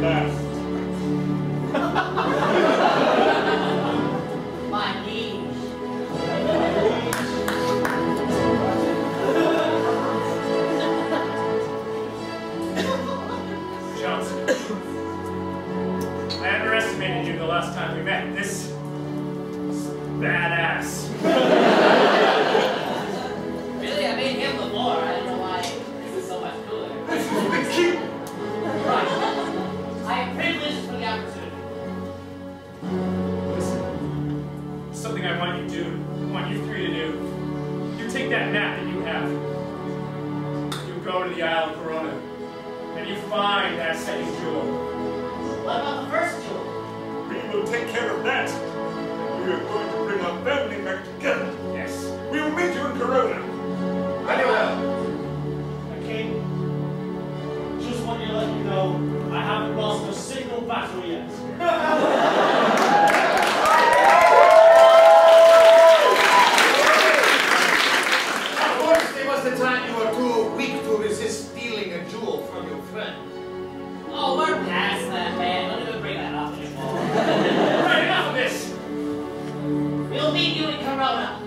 best. My liege. Johnson, I underestimated you the last time we met. This is badass. Really? I made him before. I don't know why this is so much cooler. This is the cute. Right. I am privileged for the opportunity. Listen, something I want you to do, I want you three to do. You take that map that you have. You go to the Isle of Corona, and you find that second jewel. What about the first jewel? We will take care of that. We are going to bring our family back together. Yes. We will meet you in Corona. Very well. Okay. Just want to let you know I haven't lost a single battle yet. Of course, there was the time you were too weak to resist stealing a jewel from your friend. Oh, we're past that, man. Don't even bring that up anymore. Right, enough of this. We'll meet you in Corona.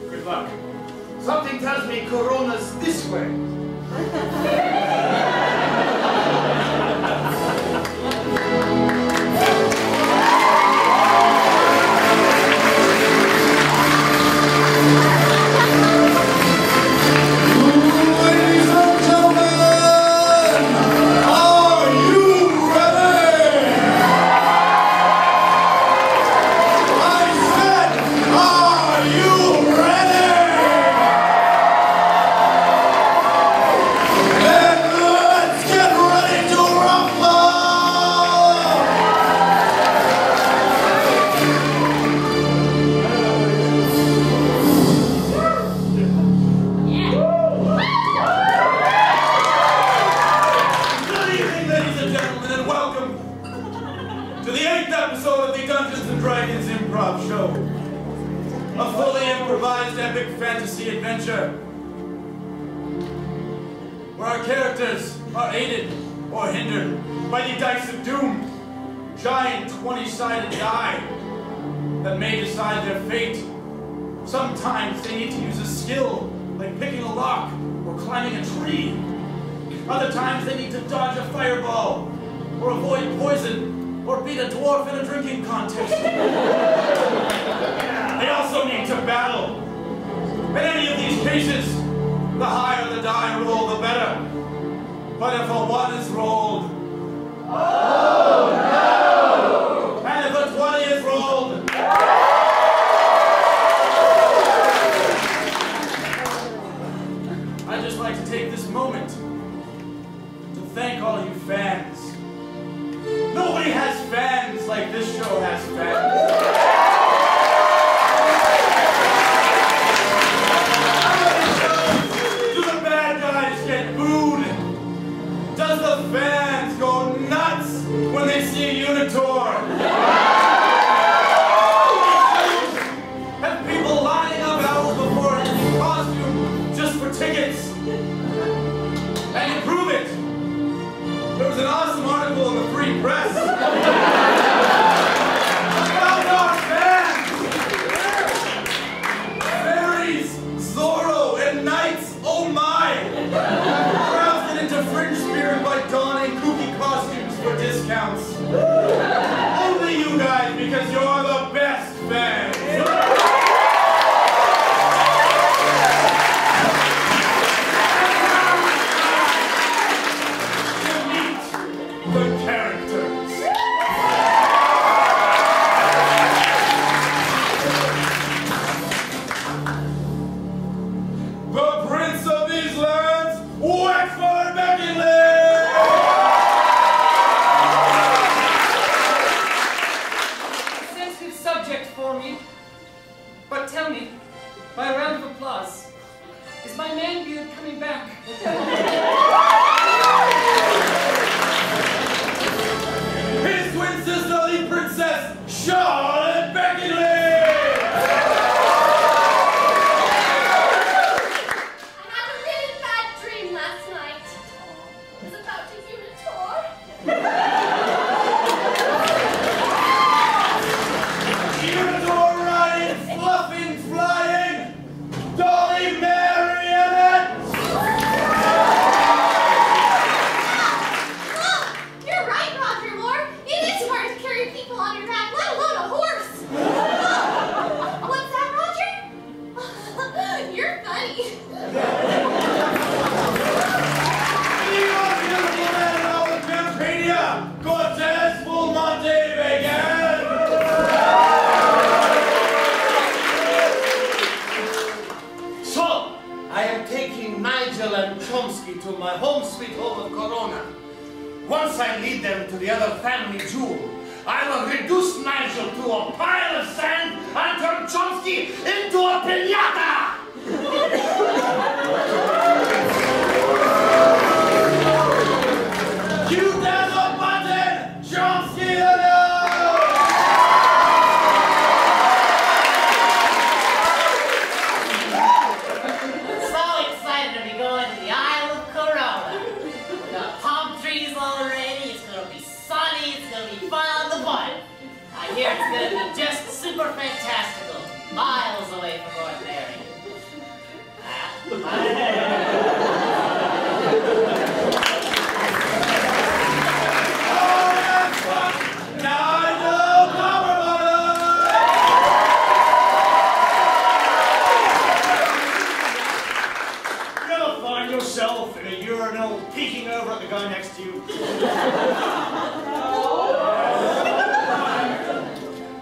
Good luck. Something tells me Corona's this way. DnD Improv show. A fully improvised epic fantasy adventure where our characters are aided or hindered by the dice of doom, giant 20-sided die that may decide their fate. Sometimes they need to use a skill like picking a lock or climbing a tree. Other times they need to dodge a fireball or avoid poison or beat a dwarf in a drinking contest. They also need to battle. In any of these cases, the higher the die roll, the better. But if a 1 is rolled, oh no! And if a 20 is rolled, I'd just like to take this moment to thank all you fans. Nobody has fans like this show has fans. Do the bad guys get booed? Does the fans go nuts when they see a Unitor? Have people lining up hours before in costume just for tickets? And you prove it. There was an awesome article in the Free Press about our fans. Fairies, Zorro, and knights, oh my! Crafted into Fringe spirit by donning kooky costumes for discounts. Only you guys, because you're the best fans. The characters. The prince of these lands, Wexford McKinley! Cortez Fulmonte began! So, I am taking Nigel and Chomsky to my home sweet home of Corona. Once I lead them to the other family jewel, I will reduce Nigel to a pile of sand and turn Chomsky into a piñata! You down the button! Chomsky alone! So excited to be going to the Isle of Corona. We got palm trees already, it's gonna be sunny, it's gonna be fun on the butt. I hear it's gonna be just super fantastical, miles away from ordinary. You ever find yourself in a urinal peeking over at the guy next to you?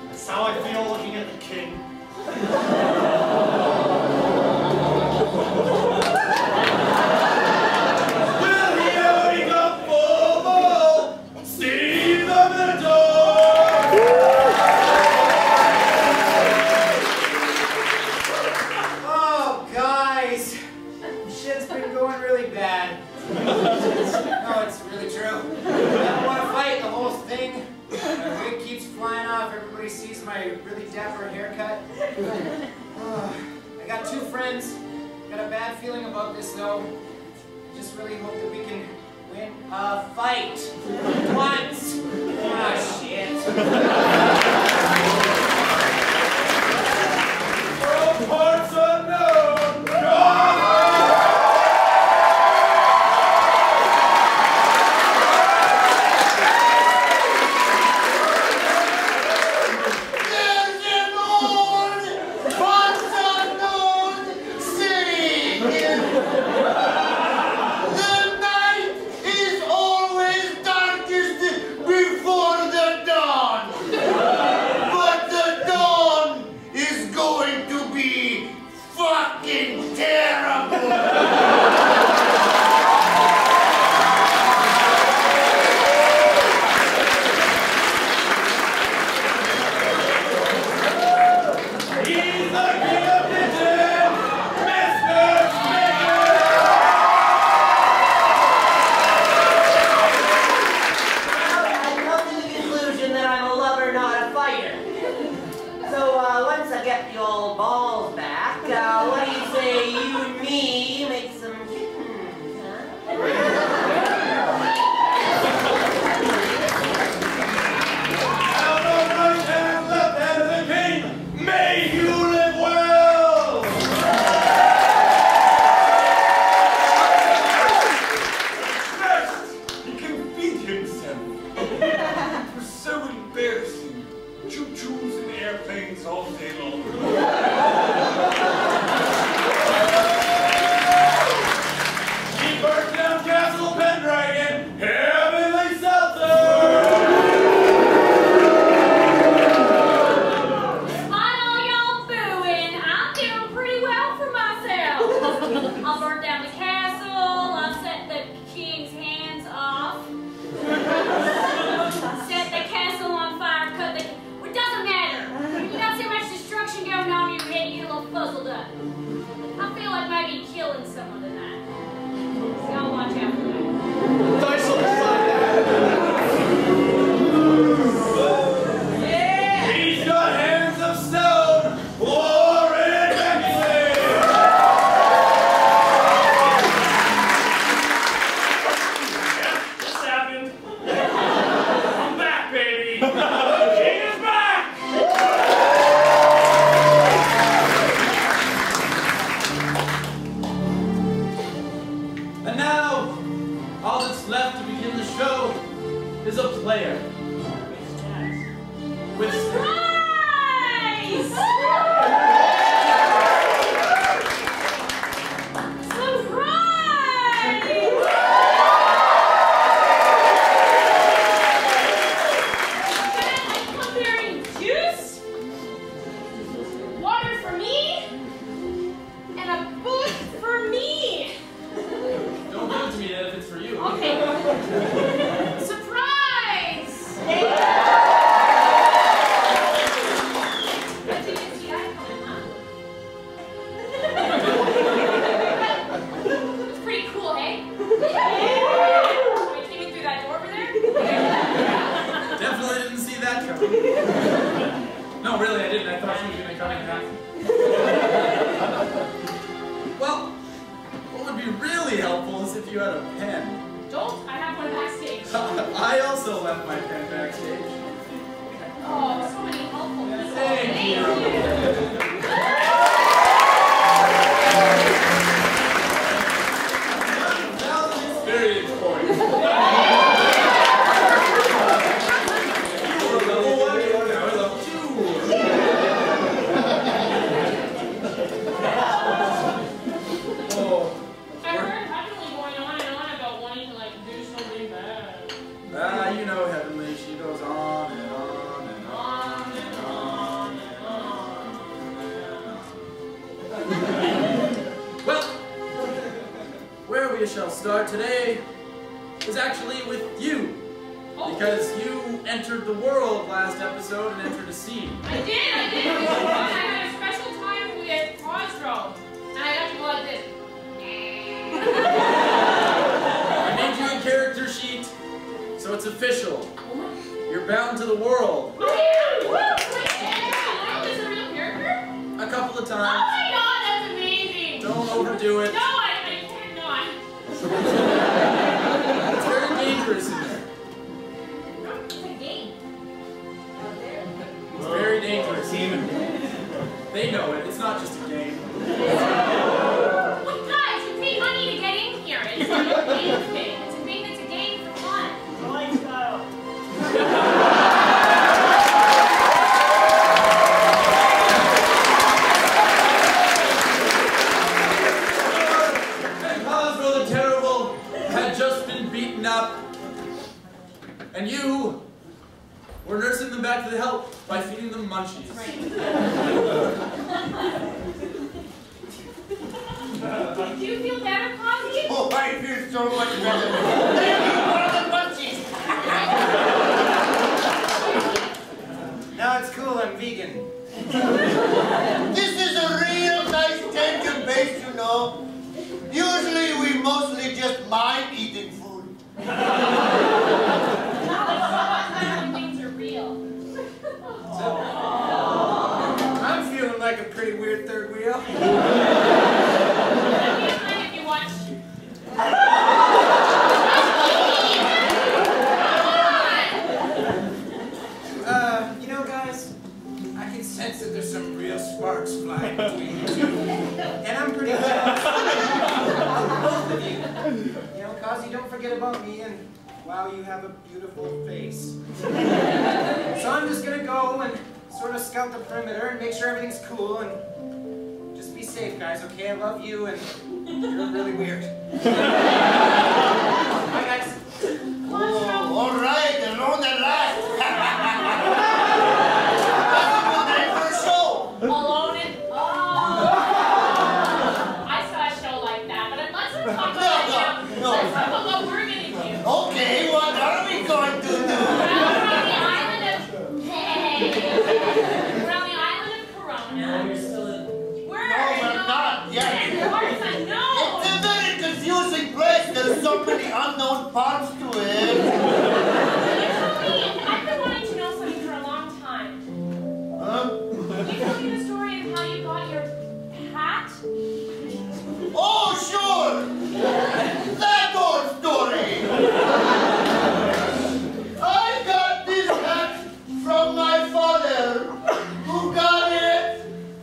That's how I feel looking at the king. Will he only come full? Steve the Minotaur! Oh, guys. Shit's been going really bad. No, it's really true. I don't want to fight the whole thing. My wig keeps flying off. Everybody sees my really dapper haircut. I got 2 friends. Got a bad feeling about this, though. I just really hope that we can win a fight. Once. Ah, shit. From parts unknown, God! really, I didn't. I thought she was going to come in half. Well, what would be really helpful is if you had a pen. Don't. I have one backstage. I also left my pen backstage. Oh, so many helpful people. Thank you. Now the experience point. You were level 1, now we're level 2. Oh. I've heard Heavenly going on and on about wanting to like do something bad. You know Heavenly, she goes on and on and on. On and on and on. Well, where we shall start today is actually with you. Because you entered the world last episode and entered a scene. I did. It was fun. I had a special time with Cosgrove. And I got to go like this. I made you a character sheet, so it's official. You're bound to the world. Oh yeah! Woo! Yeah! Is a real character? A couple of Oh times. my god, that's amazing! Don't overdo it. No, I cannot. It's very dangerous in there. It's a game. Out there. It's very dangerous. They know it. It's not just a game. Look, guys, you pay money to get in here. It's not a game thing. It's a game for fun. Lifestyle. Cosgrove the Terrible had just been beaten up, and you were nursing them back to the health by feeding them munchies. Do you feel better, Cosby? Oh, I feel so much better. Thank you for the munchies. No, it's cool, I'm vegan. This is a real nice tender base, you know. Usually we mostly just mind eating food. Things are real. I'm feeling like a pretty weird third wheel. If you watch. You know, guys, I can sense that there's some real sparks flying between you two. And I'm pretty jealous of both of you. You know, Cosy, don't forget about me, and wow, you have a beautiful face. So I'm just gonna go and sort of scout the perimeter and make sure everything's cool, and just be safe, guys, okay? I love you, and you're really weird. Bye, guys. Oh, all right, alone at last. Alone in. Oh. I saw a show like that, but let's not talk about that now. No. Let's talk about what we're gonna do. Okay, what are we going to do? We're on the island of. Hey. We're on the island of Corona. You're still in. We're No, we're not yet. Martha, no. It's a very confusing place. There's so many unknown parts to it. I've been wanting to know something for a long time. Huh? Can you tell me the story of how you got your hat? Oh, sure. That old story. I got this hat from my father, who got it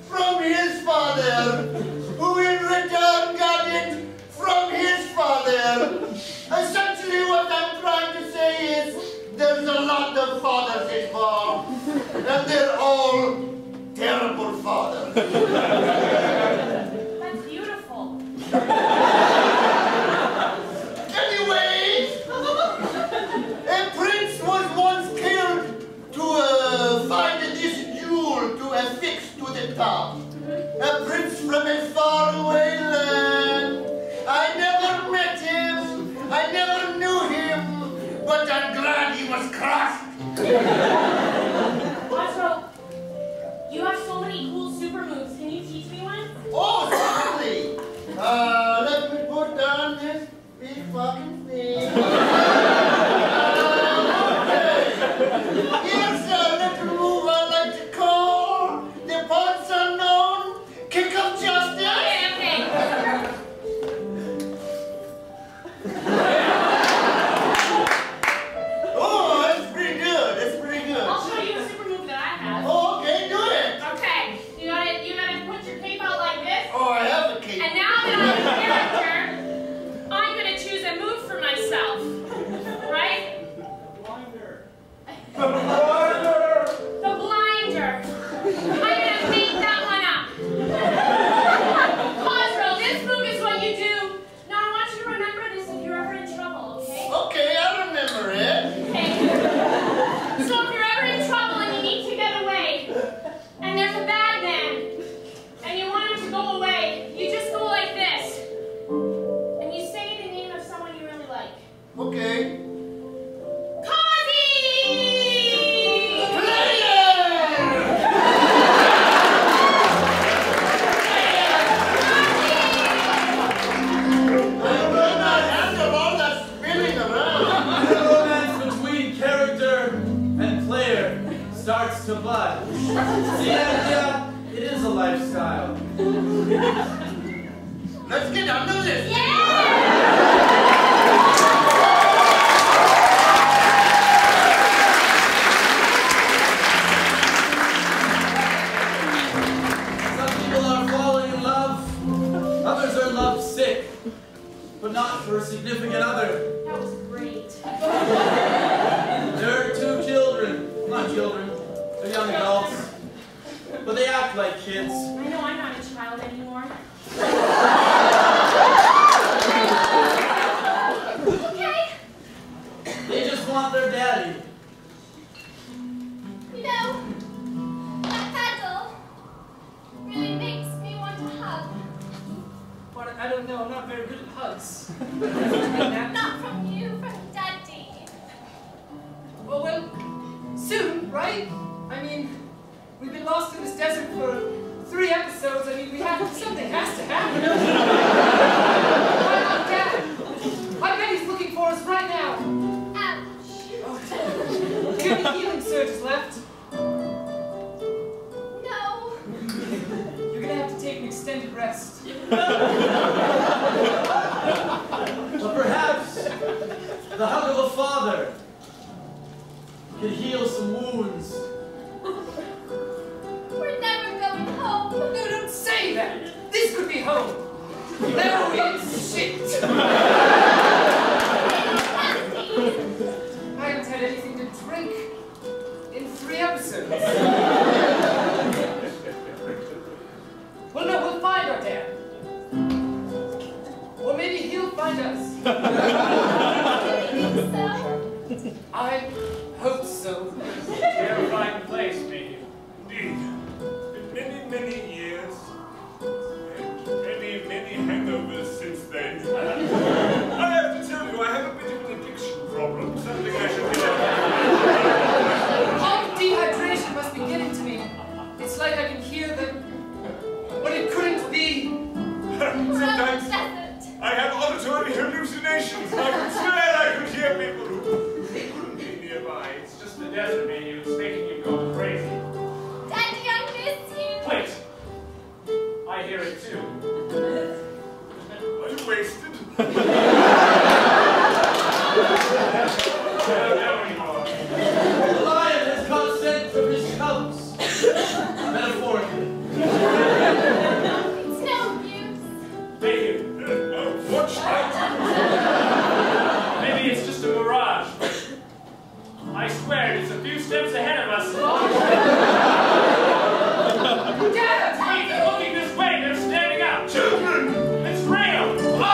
from his father, who in return got it from his father. Essentially what I'm trying to say is there's a lot of fathers involved, and they're all terrible fathers. That's beautiful. Anyways, a prince was once killed to find this jewel to affix to the top. A prince from a faraway land. I never met him. I never knew him. But I'm glad he was crushed. Cosgrove, you have so many cool super moves. Can you teach me one? Oh, certainly. Let me put down this big fucking thing. Okay. Here's a little move I like to call hearts to blood. And it is a lifestyle. Let's get on to this. Some people are falling in love. Others are love sick. But not for a significant other. That was great. There are two children. Not children. They're young adults. But they act like kids. I know I'm not a child anymore. Okay. They just want their daddy. You know, that paddle really makes me want to hug. But I don't know, I'm not very good at hugs. Not from you, from Daddy. Well, soon, right? I mean, we've been lost in this desert for 3 episodes. I mean, something has to happen. Why not Dad? I bet he's looking for us right now. Ouch. Oh, do you have any healing surges left? No. You're gonna have to take an extended rest. But perhaps the hug of a father can heal some wounds. We're never going home. No, don't say that. This could be home. No, it's shit. I haven't had anything to drink in 3 episodes. Well, no, we'll find our dad. Or maybe he'll find us. Do you think so? I hope so. Terrifying place, maybe. Indeed. Been many years. And many hangovers since then. I have to tell you, I have a bit of an addiction problem. Something I should get All the dehydration must be getting to me. It's like I can hear them, but it couldn't be. Sometimes Desert. I have auditory hallucinations. I could swear I could hear people who couldn't be nearby. It's just the desert, maybe. It's making you go crazy. Daddy, I miss you. Wait. I hear it too. Are you wasted? I don't know anymore. The lion has caught scent from his cubs. Metaphorically. It's no use. Maybe, Watch out! maybe it's just a mirage. I swear it's a few steps ahead of us. Dad! Wait, they're looking this way. They're standing up. Children! It's real. Oh!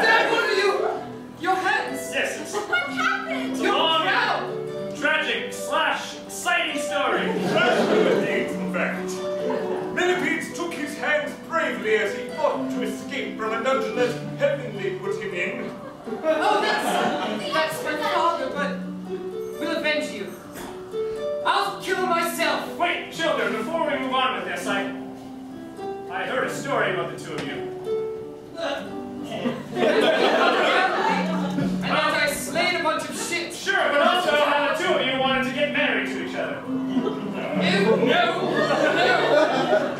Dad, what are you? Your hands! Yes, it's What happened? You're long, proud! tragic / exciting story. Indeed, in fact. Millipedes took his hands bravely as he fought to escape from a dungeon that Heavenly put him in. Oh, that's my father, but we'll avenge you. I'll kill myself. Wait, children, before we move on with this, I heard a story about the two of you. And yet I slayed a bunch of shit. Sure, but also how the two of you wanted to get married to each other. No.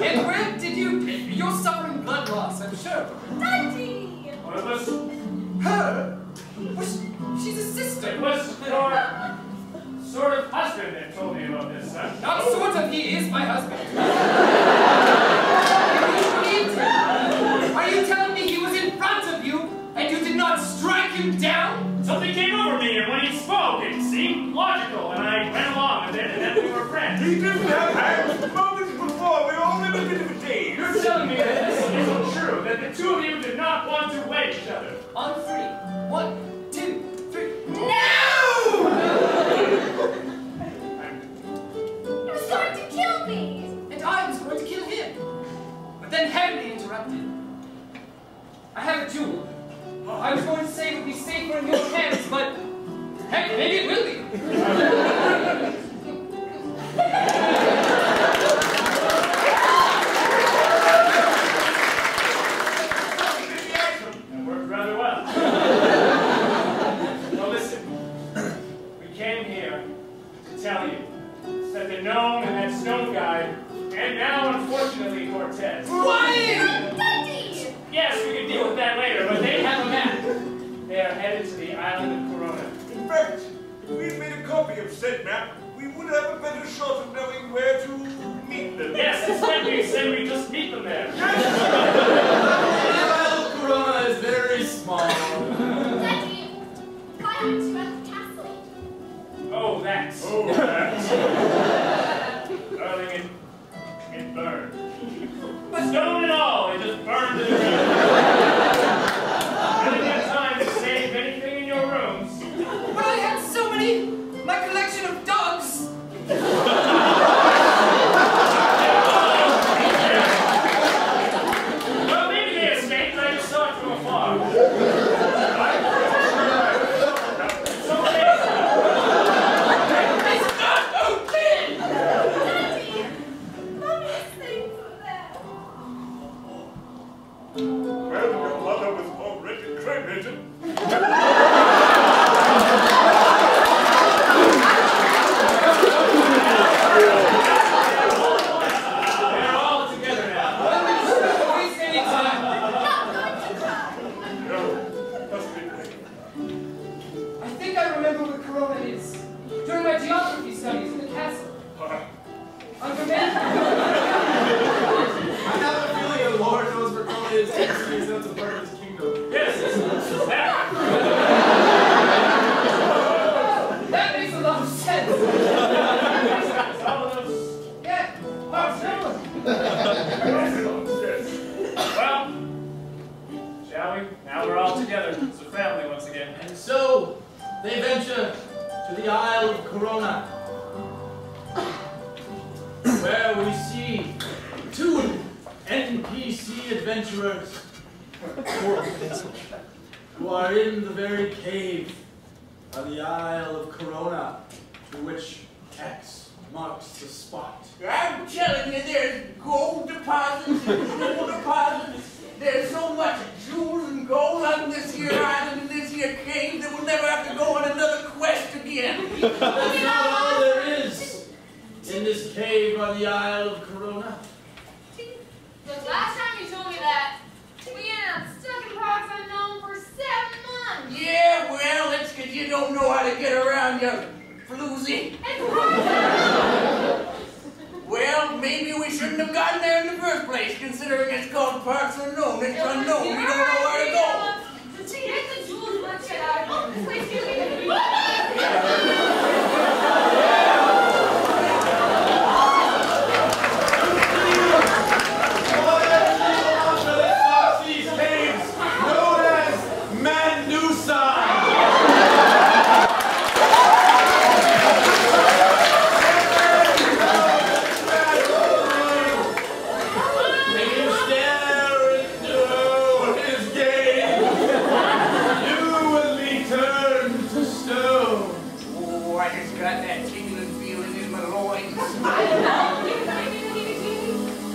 And where did you're suffering blood loss, I'm sure. Daddy. Well, it was Her? Well, she's a sister. It was your sort of husband that told me about this, son. Not sort of, he is my husband. You believed him. Are you telling me he was in front of you and you did not strike him down? Something came over me, and when he spoke, it seemed logical, and I went along with it, and then we were friends. He didn't have hands moments before. We were all in a bit of a daze. You're telling me that this isn't true, that the two of you did not want to wed each other. On 3. 1, 2, 3. No! He was going to kill me. And I was going to kill him. But then Henry interrupted. I have a jewel. I was going to say it would be safer in your hands, but heck, maybe it will be. And now, unfortunately, Cortez. Daddy! Yes, we can deal with that later, but they have a map. They are headed to the island of Corona. In fact, if we made a copy of said map, we would have a better shot of knowing where to meet them. Yes, instead we said we just meet them there. The island of Corona is very small. Daddy, why aren't you at the castle? Oh, that's. Oh, that's. Darling, it burned. Stone and all, it just burned to the ground. I didn't have time to save anything in your rooms. But I had so many! My collection of dogs! Well, maybe they escaped. I just saw it from afar. It's okay. It's not okay! Daddy, Mom is saying for that. Well, your mother was already cremated. They're all together now. Don't waste any time! Not going to cry. No, must be quick. I think I remember where Corona is. During my geography studies in the castle. On command. I have a feeling that Lord knows where Corona is because that's a part of his kingdom. Yes, it's that. That makes a lot of sense. It's all of those. Yeah, Barcelona. Yes. Well, shall we? Now we're all together. It's a family once again. And so, they venture to the Isle of Corona, where we see two NPC adventurers who are in the very cave of the Isle of Corona, to which X marks the spot. I'm telling you, there's gold deposits and jewel deposits. There's so much jewels and gold on this here island and this here cave that we'll never have to go on another quest again. That's not all there is in this cave on the Isle of Corona. The last time you told me that, we ended up stuck in parts unknown for 7 months. Yeah, well, that's because you don't know how to get around, you floozy. Well, maybe we shouldn't have gotten there in the first place, considering it's called parts unknown. It's unknown. We don't know where to go. To get the jewels merchant out of this place, you These caves, known as Mandusa. Make him stare into his gaze. You will be turned to stone. Oh, I just got that tingling feeling in my loins.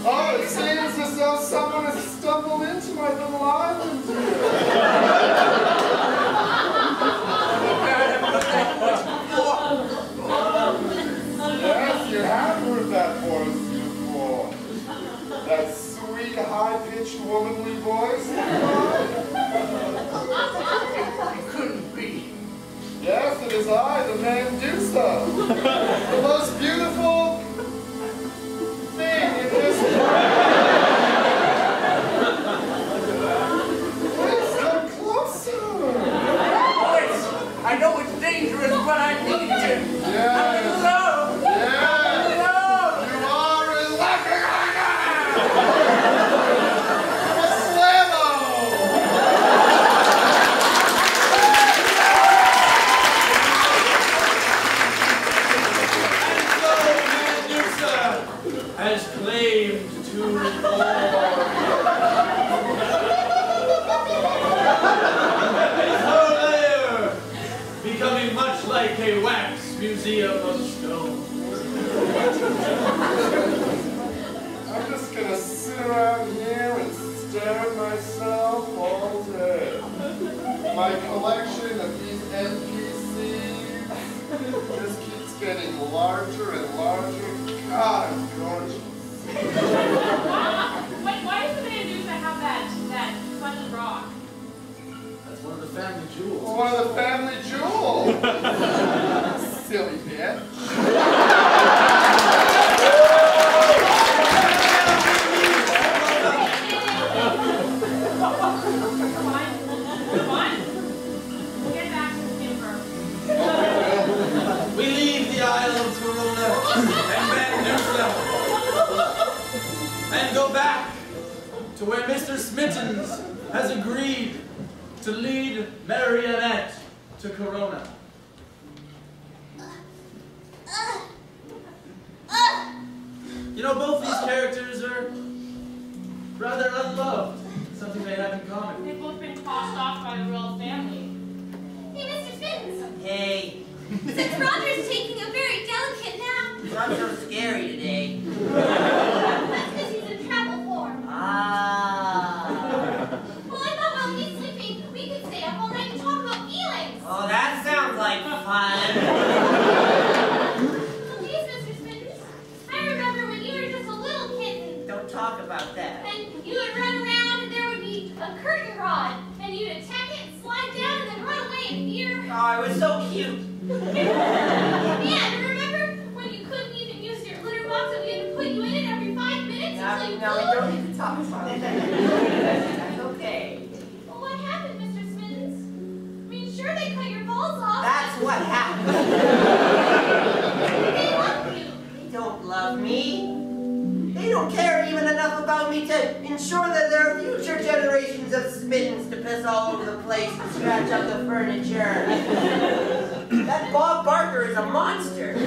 Oh, it seems as though someone has stumbled into my little island. Yes, you have heard that voice before. That sweet, high-pitched, womanly voice. It couldn't be. Yes, it is I, the Mandusa. The most beautiful thing in this world. Please come closer. Oh, I know it's dangerous, but I need you. Yes. I'm in love. Yes. I'm in love. You are in love. Slammo. Medusa has claimed to reward. Her lair becoming much like a wax museum of stone. I'm just gonna sit around here and stare at myself all day. My collection of these NPCs just keeps getting larger and larger. God, I'm gorgeous. and go back to where Mr. Smittens has agreed to lead Marionette to Corona. You know, both these characters are rather unloved. Something they have in common. They've both been tossed off by the royal family. Hey, Mr. Smittens. Hey, Since Roger's taking a very delicate nap. I'm so scary today. That's because he's in travel form. Ah. Well, I thought while he's sleeping, we could stay up all night and talk about feelings. Oh, that sounds like fun. Well, geez, Mr. Smittens. I remember when you were just a little kitten. Don't talk about that. And you would run around and there would be a curtain rod. And you'd attack it and slide down and then run away in fear. Oh, it was so cute. Yeah, and remember when you couldn't even use your litter box and we had to put you in it every 5 minutes until you No, we flew? don't need to talk about that. That's okay. Well, what happened, Mr. Smittens? I mean, sure, they cut your balls off. That's what happened. They love you. They don't love me. They don't care even enough about me to ensure that there are future generations of Smittens to piss all over the place and scratch up the furniture. That Bob Barker is a monster. He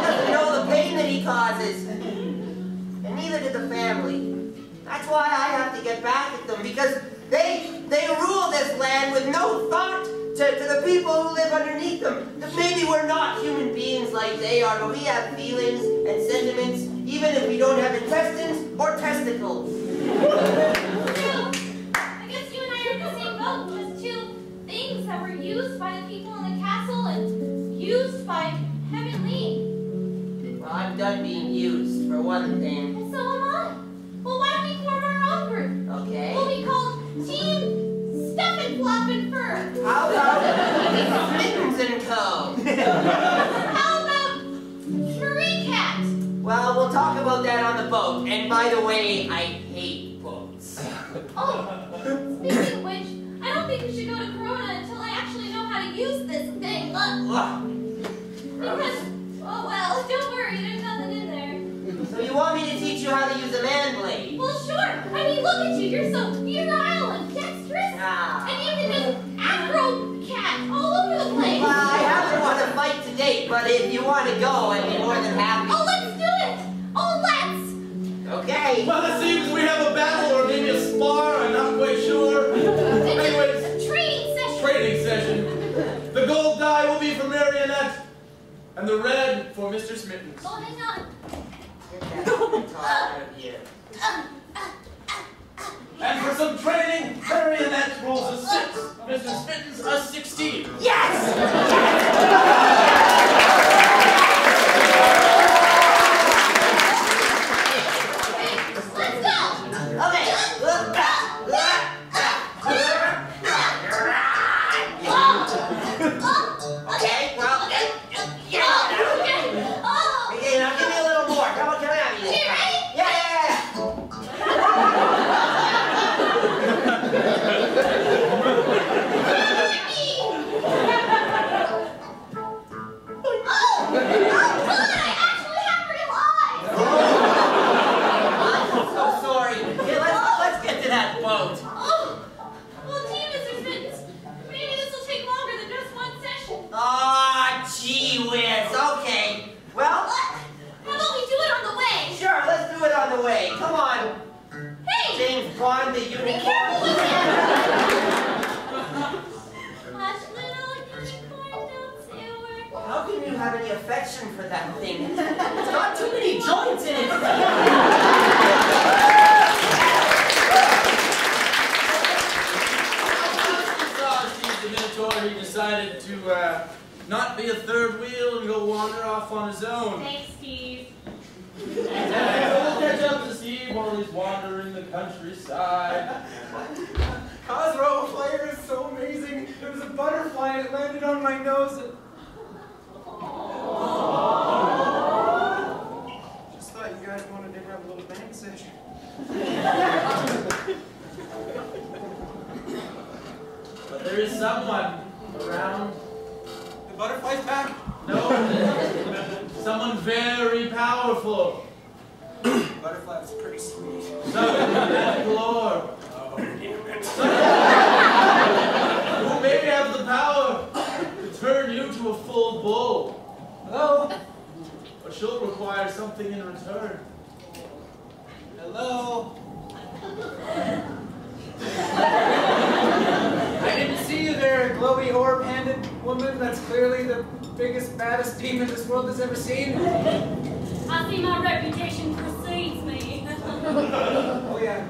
doesn't know the pain that he causes. And neither did the family. That's why I have to get back at them, because they rule this land with no thought to the people who live underneath them. Maybe we're not human beings like they are, but we have feelings and sentiments, even if we don't have intestines or testicles. True. I guess you and I are in the same boat. Just two things that were used by the people in the castle and used by Heavenly. Well, I'm done being used, for one thing. And so am I. Well, why don't we form our own group? Okay. We'll be called Team Stuffin' Floppin' Fur. How about Smittens and Co? How about Marie Cat? Well, we'll talk about that on the boat. And by the way, I hate boats. Oh, speaking of which, I don't think we should go to Corona until I actually know how to use this thing. Because, oh well, don't worry, there's nothing in there. So you want me to teach you how to use a man blade? Well, sure. I mean, look at you. You're so virile and dexterous. Ah. And you can just acro-cat all over the place. Well, I haven't won a fight to date, but if you want to go, I'd be more than happy. Oh, let's do it. Oh, let's. Okay. Well, it seems we have a battle or maybe a spar, I'm not quite sure. Anyways, It's a training session. training session. The gold die will be for Marionette, and the red for Mr. Smittens. Oh, hang on. Get that guitar out of here. And for some training, Marionette rolls a 6, Mr. Smittens a 16. Yes! Let's go. Okay. Okay, well, Okay. Oh. okay, now give me a little more. Come on, can I have you? You ready? Yeah. Bond the unicorn. Be careful with him! Hush, little unicorn, don't say a word. How can you have any affection for that thing? It's got too many joints in it. The Minotaur, he decided to not be a third wheel and go wander off on his own. Thanks, Steve. We'll catch up to Steve while he's wandering the countryside. Cosmo flavor is so amazing. There was a butterfly and it landed on my nose and... Just thought you guys wanted to have a little bang session. But there is someone around. The butterfly's back? No, someone very powerful. powerful. Butterfly was pretty sweet. Something magical orb. Oh, damn it. Who may have the power to turn you to a full bull. Hello? But she'll require something in return. Hello? I didn't see you there, glowy orb-handed woman. That's clearly the biggest, baddest demon this world has ever seen. I see my reputation precedes me. Oh yeah.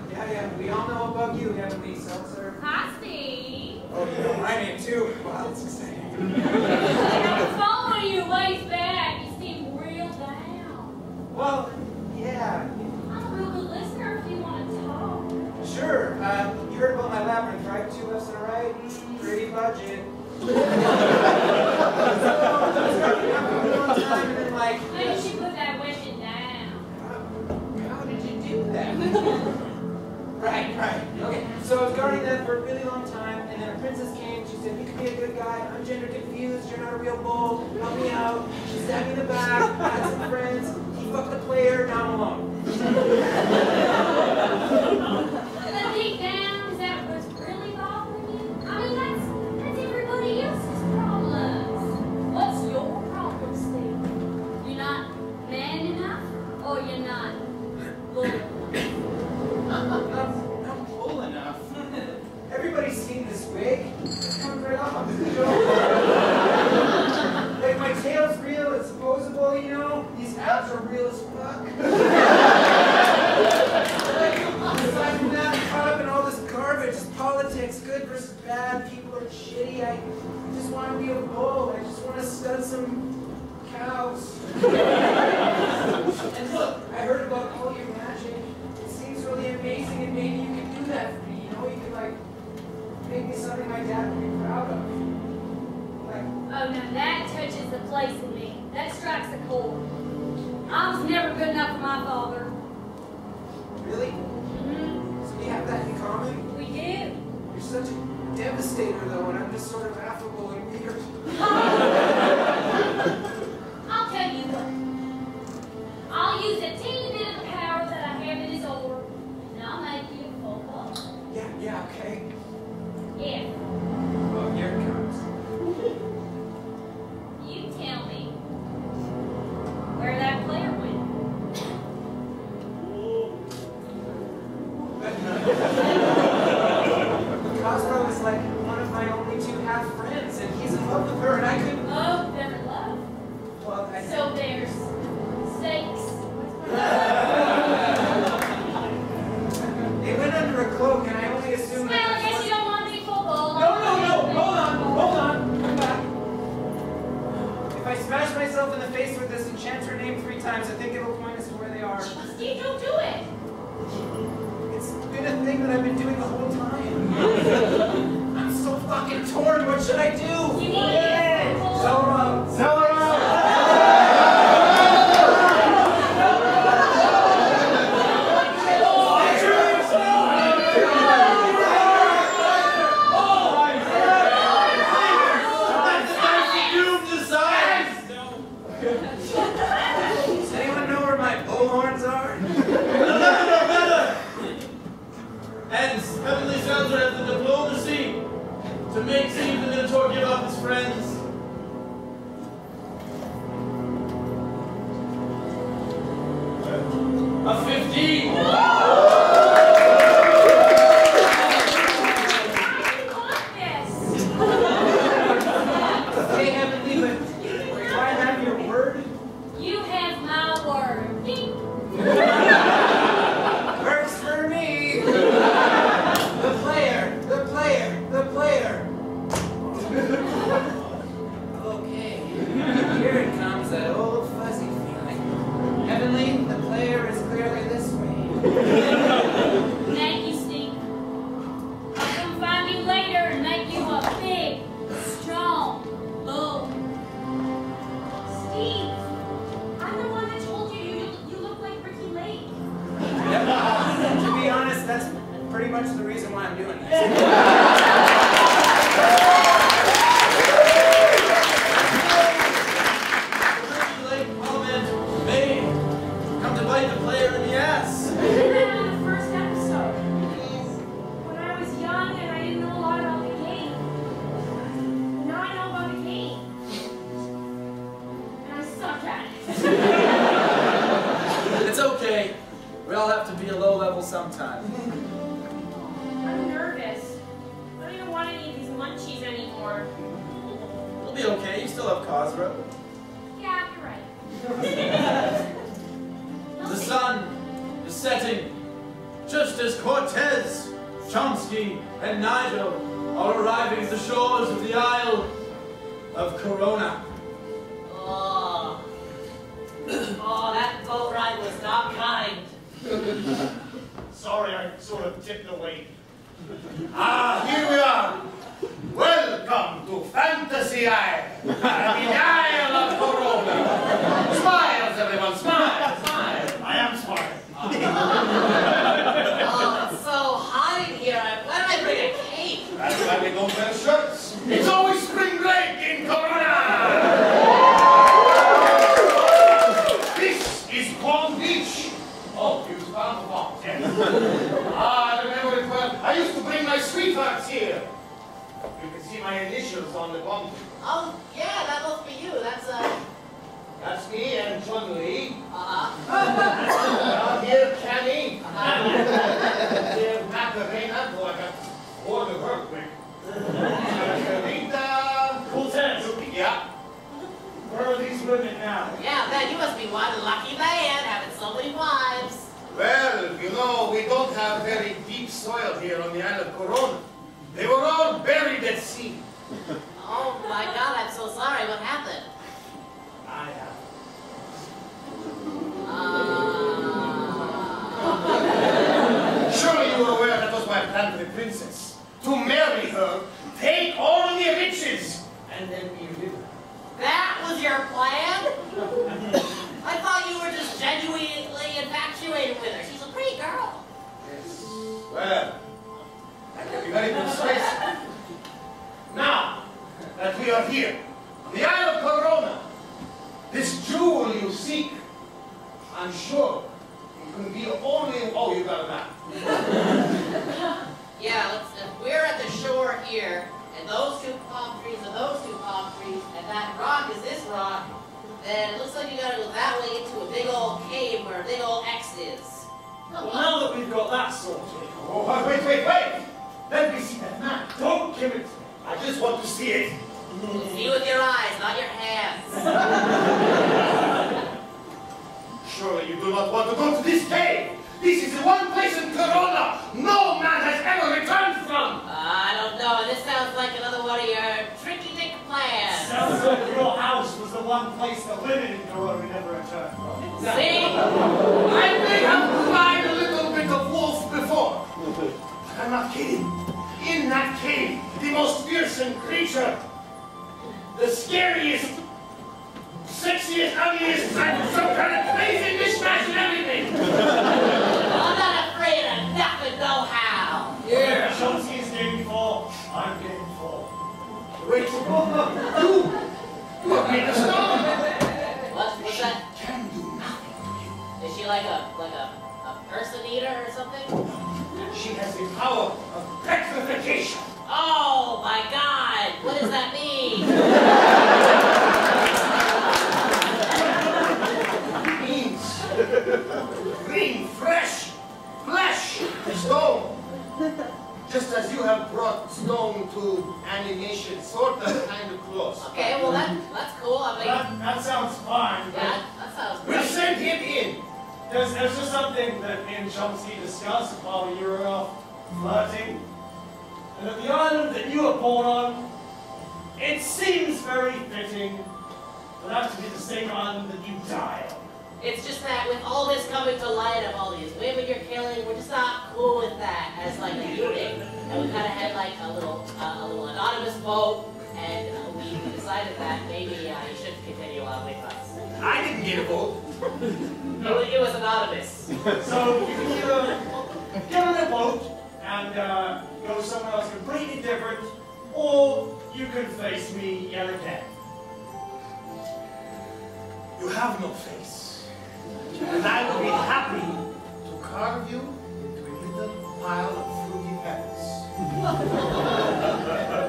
We all know about you, haven't we, Seltzer? Hi, Steve. Oh, you know my name too. Wow, that's exciting. I'm following you ways back. You seem real down. Well, yeah. I'm a real good listener if you want to talk. Sure. You heard about my labyrinth, right? 2 lefts and a right. Pretty budget. Time and then like. Why did you put that weapon down? How did you do that? Right. Okay. So I was guarding that for a really long time, and then a princess came. She said, "You could be a good guy. I'm gender confused. You're not a real bull. Help me out." She stabbed me in the back. I had some friends. He fucked the player. Now I'm alone. The deep down, is that what's really bothering you? I mean, that's everybody else's problems. What's your problem, Steve? You're not man enough, or you're not bull enough? Not cool enough. Everybody's seen this wig. It's coming right off. Like my tail's real, it's posable, you know? These abs are real as fuck. Aside from that, I'm caught up in all this garbage. It's politics, good versus bad, people are shitty. I just want to be a bull. I just want to stud some cows. And look, I heard about all your magic. It seems really amazing, and maybe you can do that for me. You know, you could like make me something my dad would be proud of. Like, Oh, now that touches the place in me. That strikes a chord. I was never good enough for my father. really? Mm-hmm. So we have that in common? We do. You're such a devastator, though, and I'm just sort of affable and weird. I'll tell you what. I'll use a teeny bit of the power that I have in his orb, and I'll make you a full bull. Yeah, okay. Yeah. Oh, here it comes. You tell me where that player went. Cosmo is like one of my only 2 half friends, and he's in love with her, and I couldn't. Oh, they're in love. Well, So there's stakes. They went under a cloak, and I only assumed Well, I that. guess you don't want to be full bull. No, hold on, come back. If I smash myself in the face with this enchanter name 3 times, I think it'll point us to where they are. Steve, don't do it. It's been a thing that I've been doing the whole time. I'm so fucking torn, what should I do? You need to get full bull. Sell her out! Does anyone know where my bullhorns are? Better! And Heavenly Seltzer has the diplomacy to make Steve the Minotaur give up his friends. A 15! Okay, Heavenly, but do I have your word? You have my word. Works for me! The player! Okay, here it comes, that old fuzzy feeling. Heavenly, the player is clearly this way. Thank you, Steve. I'll come find you later and make you a big, strong bull. Steve, I'm the one that told you you look like Ricky Lake. To be honest, that's pretty much the reason why I'm doing this. bite the player in the ass. I did that on the first episode. When I was young and I didn't know a lot about the game. Now I know about the game. And I suck at it. It's okay. We all have to be a low level sometime. I'm nervous. I don't even want any of these munchies anymore. We'll be okay. You still have Cosra. Yeah, you're right. The sun is setting, just as Cortez, Chomsky, and Nigel are arriving at the shores of the Isle of Corona. Oh. Oh, that boat ride was not kind. Sorry, I sort of tipped the weight. Ah, here we are. Welcome to Fantasy Isle, the Isle of Corona. Smiles, everyone, smile, smile. I am smart. Oh, it's so hot in here. Why don't I bring a cape? That's why we don't wear shirts. It's always spring break in Corona. This is Palm Beach. Oh, you found the box, yes. Ah, I remember it well. I used to bring my sweethearts here. You can see my initials on the bomb. Oh, yeah, that must be you. That's me and John Lee. Uh-huh. Here, Cammy. Here, Macarena. Oh, I got more to work with. Rita. Cortez, Yeah. where are these women now? Yeah, man, you must be one lucky man having so many wives. Well, you know, we don't have very deep soil here on the island of Corona. They were all buried at sea. Oh my God, I'm so sorry. What happened? I have. Surely you were aware that was my plan for the princess. To marry her, take all the riches, and then be rid of her. That was your plan? I thought you were just genuinely infatuated with her. She's a pretty girl. Yes. Well, I can be very persuasive. Now that we are here, the Isle of Corona, this jewel you seek, I'm sure it can be only... Oh, you got a map. Yeah, if we're at the shore here, and those two palm trees are those two palm trees, and that rock is this rock, then it looks like you gotta go that way into a big old cave where a big old X is. Well, now that we've got that sorted, Oh, wait. Let me see that map. don't give it to me. I just want to see it. See with your eyes, not your hands. Surely you do not want to go to this cave. This is the one place in Corona no man has ever returned from. I don't know, this sounds like another one of your tricky dick plans. Sounds like your house was the one place the women in Corona never returned from. See? I may have cried a little bit of wolf before, but I'm not kidding. In that cave, the most fearsome creature, the scariest, sexiest, ugliest, and some kind of crazy mishmash and everything. I'm not afraid of nothing, no how. Yeah, Chomsky's game 4, I'm game 4. Wait, you have made a stone. What's that? Can do nothing to you. Is she like a person eater or something? She has the power of petrification. Oh my God! What does that mean? It means green, fresh, flesh, stone. Just as you have brought stone to animation, sort of, kind of close. Okay, well that's cool. I mean, That sounds fine, but that sounds We'll great. send him in. there's just something that me and Chomsky discussed while you were off flirting. And that the island that you were born on, it seems very fitting for that to be the same island that you die on. It's just that with all this coming to light of all these women you're killing, we're just not cool with that as like a unit. And we kind of had like a little anonymous vote, and we decided that maybe you shouldn't continue on with us. I didn't get a vote. It was anonymous. So you can either give it a vote and go somewhere else completely different, or you can face me yet again. You have no face. And I will be happy you into a little pile of fruity pebbles.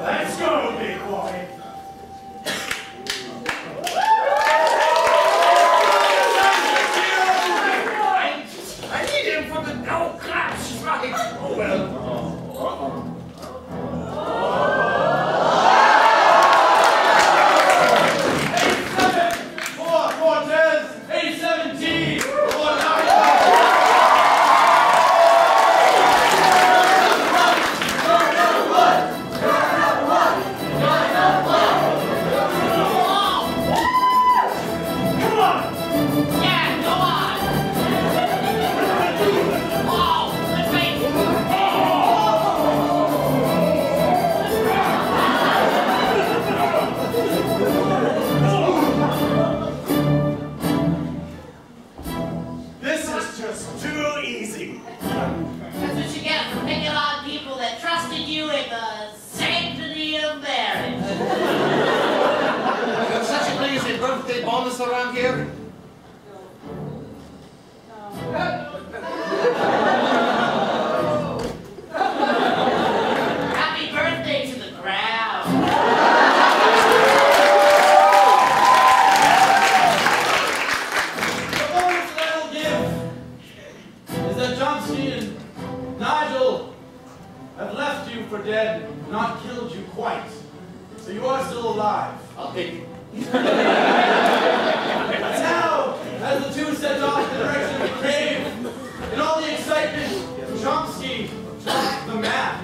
Let's go, big boy. I need him for the... Oh, crap, she's right. Oh, well. Around here? Happy birthday to the crowd. The bonus that I will give is that Chomsky and Nigel have left you for dead, not killed you quite. So you are still alive. I'll take it. Now, as the two set off in the direction of the cave, in all the excitement, Chomsky dropped the map.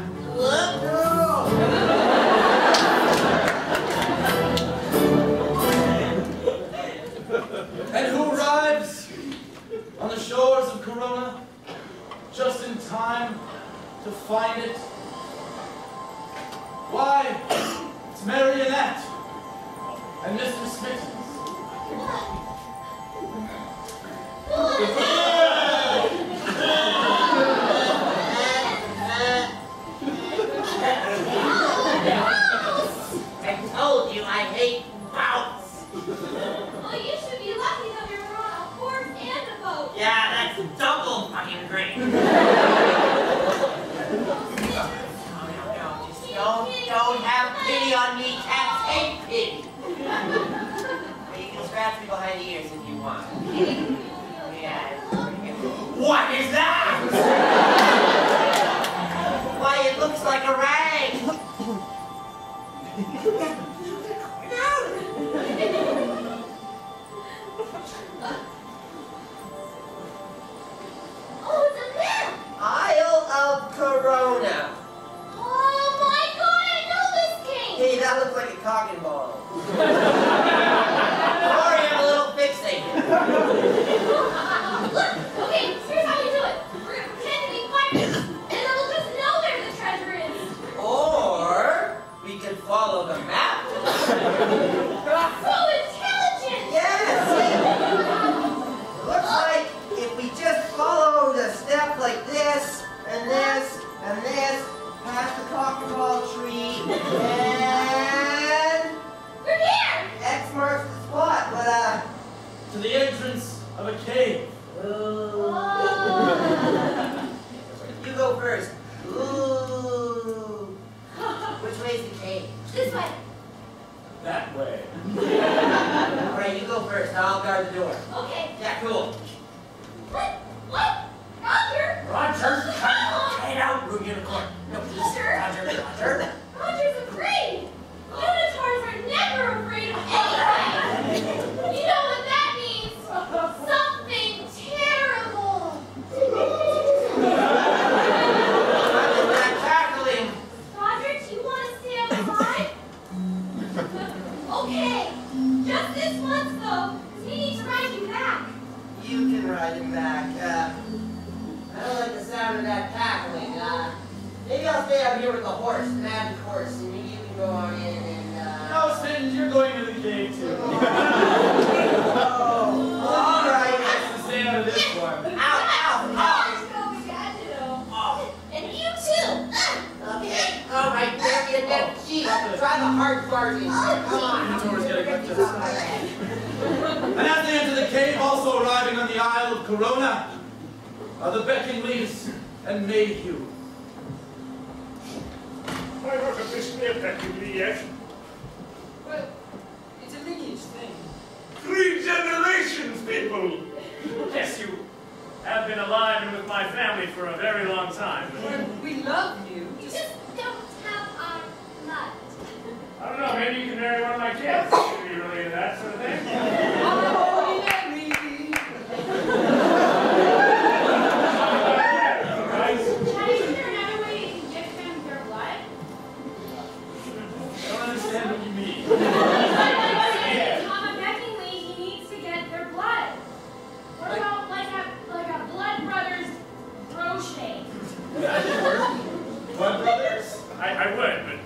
And who arrives on the shores of Corona just in time to find it? Why, it's Marionette and Mr. Smittens. I told you I hate boats. Well, you should be lucky that we were on a horse and a boat. Yeah, that's double fucking great. Don't have pity on me, cats hate pity. But you can scratch me behind the ears if you want. Yeah. What is that? Why, it looks like a rag. Oh, it's a map! Isle of Corona. Oh my god, I know this game! Hey, that looks like a cock and ball. Sorry, I'm a little fixated. Look, okay, here's how we do it. We're gonna pretend to be pirates, and then we'll just know where the treasure is. Or we could follow the map. So intelligent! Yes! Looks like if we just follow the step like this, and this, and this, past the cock and ball tree, and We're here! X marks the spot, but To the entrance of a cave. you go first. Ooh. Which way's the cave? This way. That way. Alright, you go first. I'll guard the door. Okay. Yeah, cool. What? Roger? Roger, No! get out, Blue Unicorn. No, please. Roger. Roger. Roger's afraid. Unitars are never afraid of anything. You know what that means? Something terrible. I'm not tackling. Roger, do you want to stay outside? Okay. Just this once, though, because we need to ride you back. You can ride him back. I don't like the sound of that tackling. Maybe I'll stay out here with the horse, the magic horse, and maybe you can go on in and, No, Smittens, you're going to the cave too. Oh, all right. Let's stay out of this one. Ow, ow, ow. And you too. Okay, all right, there you go. Gee, try the hard bargain. Come on. And as they enter the cave, also arriving on the Isle of Corona, a are the Beckingleys and Mayhew. I'm not officially a Beckingley yet. Well, it's a lineage thing. 3 generations, people! Yes, you have been alive and with my family for a very long time. Well, we love you. You just don't have our blood. I don't know, maybe you can marry one of my kids. Should be really into that sort of thing. Oh, Mary. Chatty, is there another way you can get them their blood? I don't understand what you mean. Tom Beckingley, he needs to get their blood. What about like a blood brothers brochet? Blood brothers? I would, but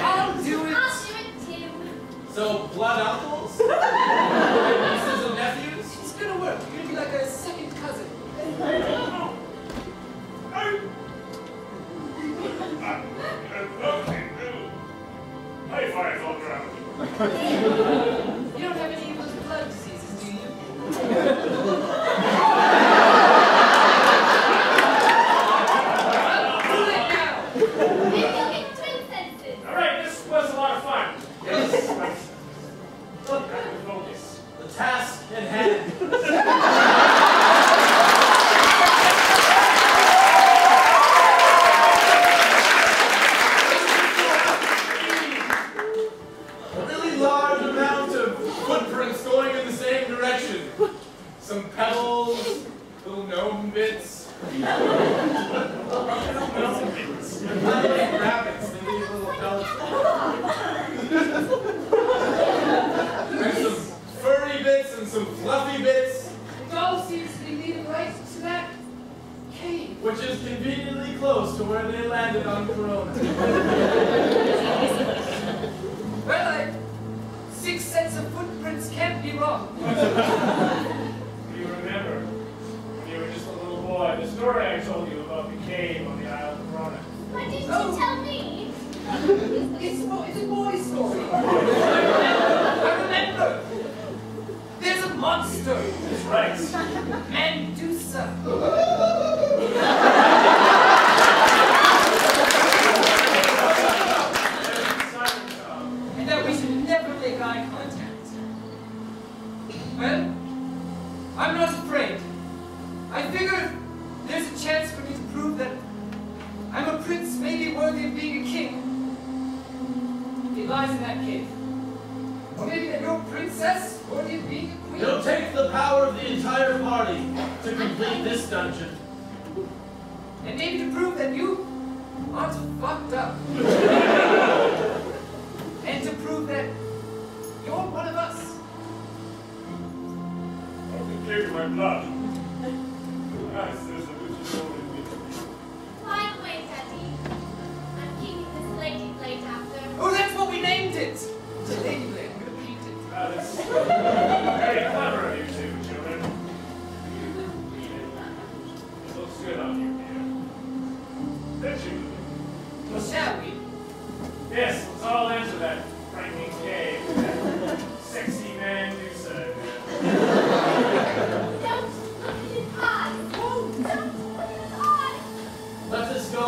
I'll do it. I'll do it too. So, blood uncles? Nieces and nephews? It's gonna work. You're gonna be like a second cousin. Okay. High five all around. You don't have any of those blood diseases, do you? Maybe you'll get twin senses. all right, this was a lot of fun. Yes, let's focus. The task at hand. A really large amount of footprints going in the same direction. Some pebbles, little gnome bits. Not like rabbits, they leave little pellets. And some furry bits and some fluffy bits, It all seems to be leading right to that cave. which is conveniently close to where they landed on Corona. Well, 6 sets of footprints can't be wrong. Do you remember when you were just a little boy, the story I told you about the cave on the Isle of Corona? Why didn't you tell me? It's a boy story. I remember. There's a monster. That's right. Medusa. And that we should never make eye contact. Well, I'm not afraid. I figure there's a chance for me to prove that I'm a prince maybe worthy of being a king. It lies in that cave. Or maybe that you're a princess worthy of being a queen. It'll take the power of the entire party to complete this dungeon. And maybe to prove that you aren't fucked up. And to prove that you're one of us. I'll be clear my blood. Yes, there's a little soul in me. By the way, Daddy, I'm keeping this lady plate after. Oh, that's what we named it! It's a lady blade. I'm gonna paint it. That's very clever of you two, children. It looks good on you, dear. Did you? Well, shall we? Yes, let's all enter that frightening cave with that sexy Medusa. Don't look in his eyes. Don't look in his eyes. Let us go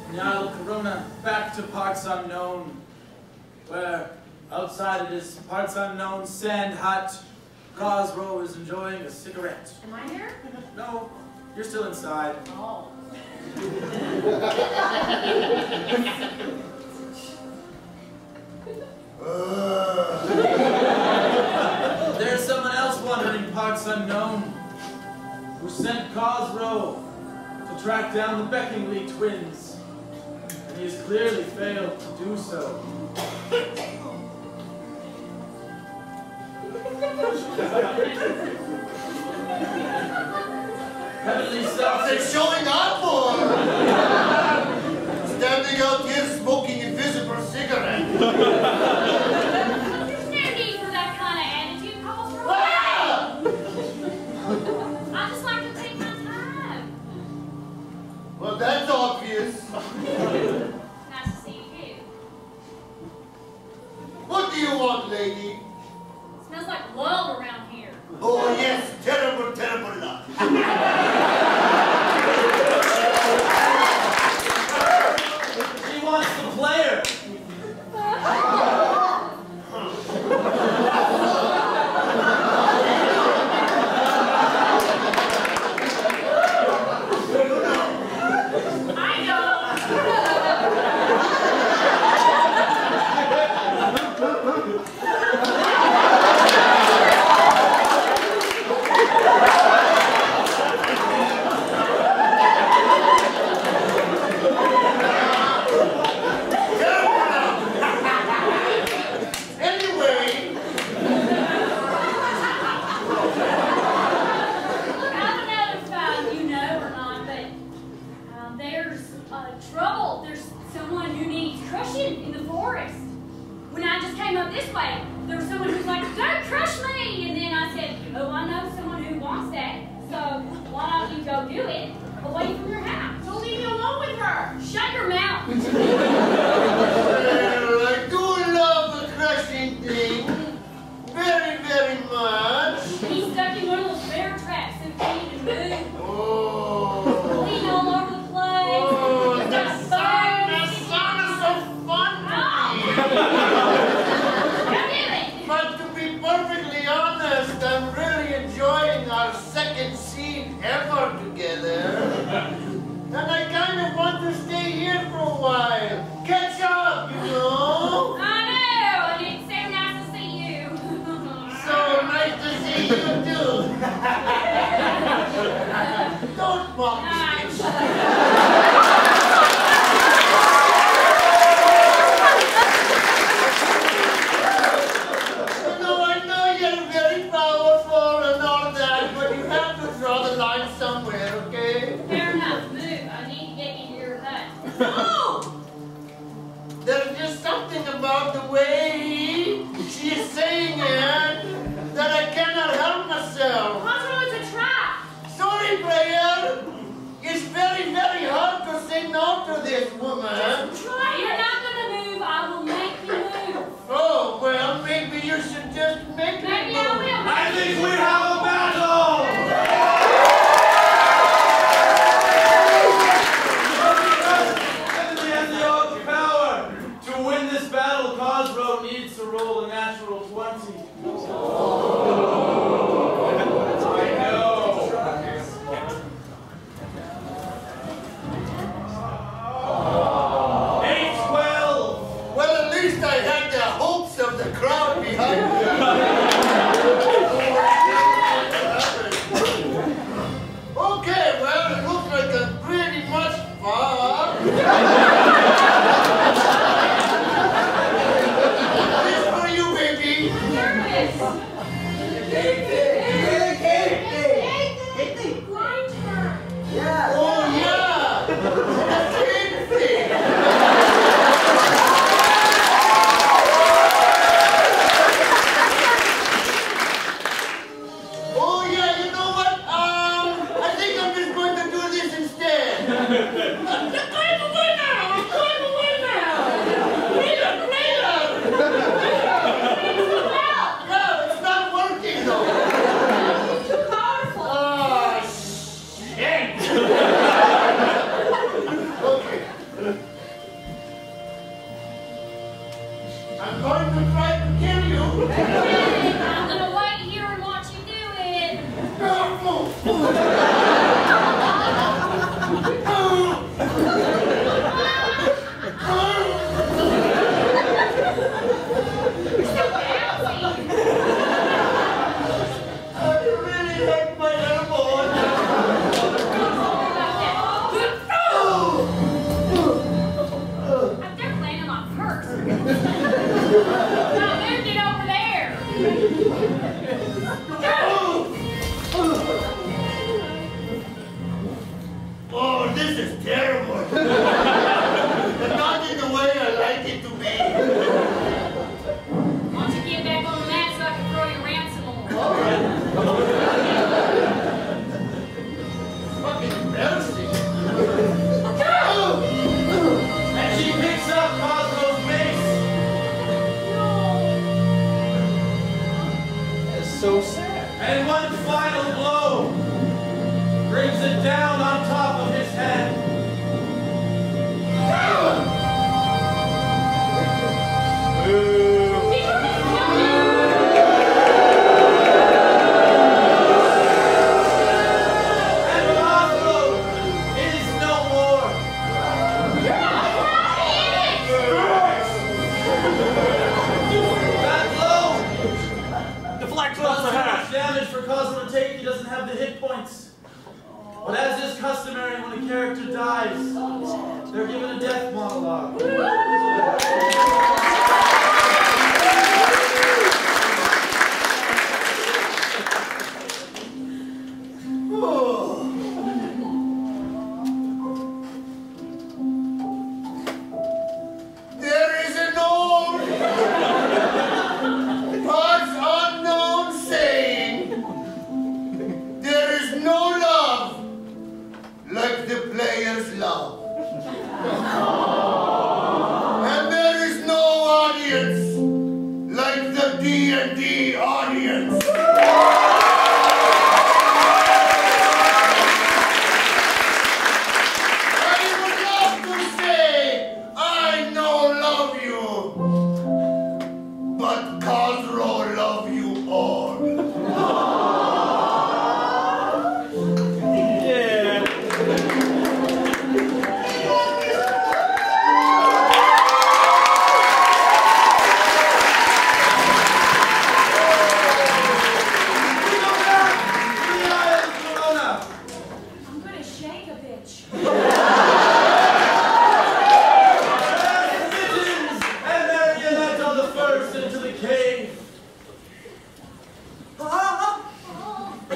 from the Isle of Corona back to parts unknown, where outside it is parts unknown sand hut. Cosrow is enjoying a cigarette. Am I here? No, you're still inside. Oh. There's someone else wandering parts unknown who sent Cosrow to track down the Beckingley twins, and he has clearly failed to do so. Heavenly Self, They're showing up, or standing out here smoking invisible cigarette. There's no need for that kind of attitude, Cosrow. I just like to take my time. Well, that's obvious. Nice to see you too. What do you want, lady? Smells like love around here. Oh, you do. Don't mock me. I know you're very powerful and all that, but you have to draw the line somewhere, okay? Fair enough. Move. I need to get you to your hut. There's just something about the way she is saying it that I cannot help myself. What's wrong with the trap? Sorry, player. It's very, very hard to say no to this woman. You're not going to move. I will make you move. Oh, well, maybe you should just make me Maybe I move. will. I think we have a battle! Enemy has the oath of power. To win this battle, Cosro needs to roll a natural 20. I know. 8-12. Well, at least I had the hopes of the crowd behind me. Okay, well, it looks like I'm pretty much far. This for you, baby. I'm nervous. Blind her. Oh, yeah. The same thing. Oh, yeah, you know what? I think I'm just going to do this instead. I'm going away now. I'm going away now. Later. No, it's not working, though. You're too powerful. Oh, shit. Okay. I'm going to try to kill you. Okay, I'm going to wait here and watch you do it. You're so bouncy. I really like my elbow. They're landing on purse. Now moved it over there. Oh, this is terrible. Not in the way I like it to be. Why don't you get back on the mat so I can throw your ransom on? Fucking embarrassing. And she picks up Cosmo's mace. That's so sad. And one final blow brings it down on top of his head. And Cosmo is no more. That blow Deflect caused off the too hat. much damage for Cosmo to take. He doesn't have the hit points. But as is customary when a character dies, they're given a death monologue. There is an old, parts unknown saying, there is no love like the player's love. And there is no audience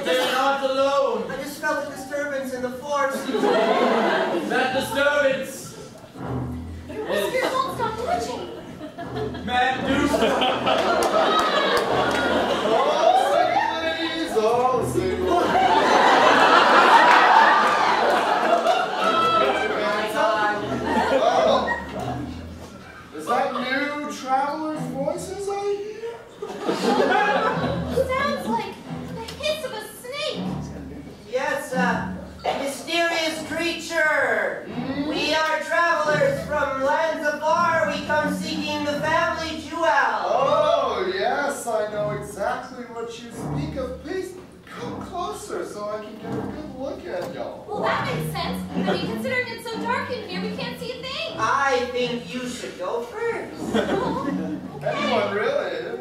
They're not alone. I just felt a disturbance in the force. That disturbance Whiskers won't stop twitching. Mandusa. All single ladies, all single. Oh, is that new traveler's voices I hear? Sounds like the hiss of a snake. Yes, mysterious creature. We are travelers from lands afar. We come seeking the family jewel. Oh, yes, I know exactly what you speak of. Please come closer so I can get a good look at y'all. Well, that makes sense. I mean, considering it's so dark in here, we can't see a thing. I think you should go first. Anyone really?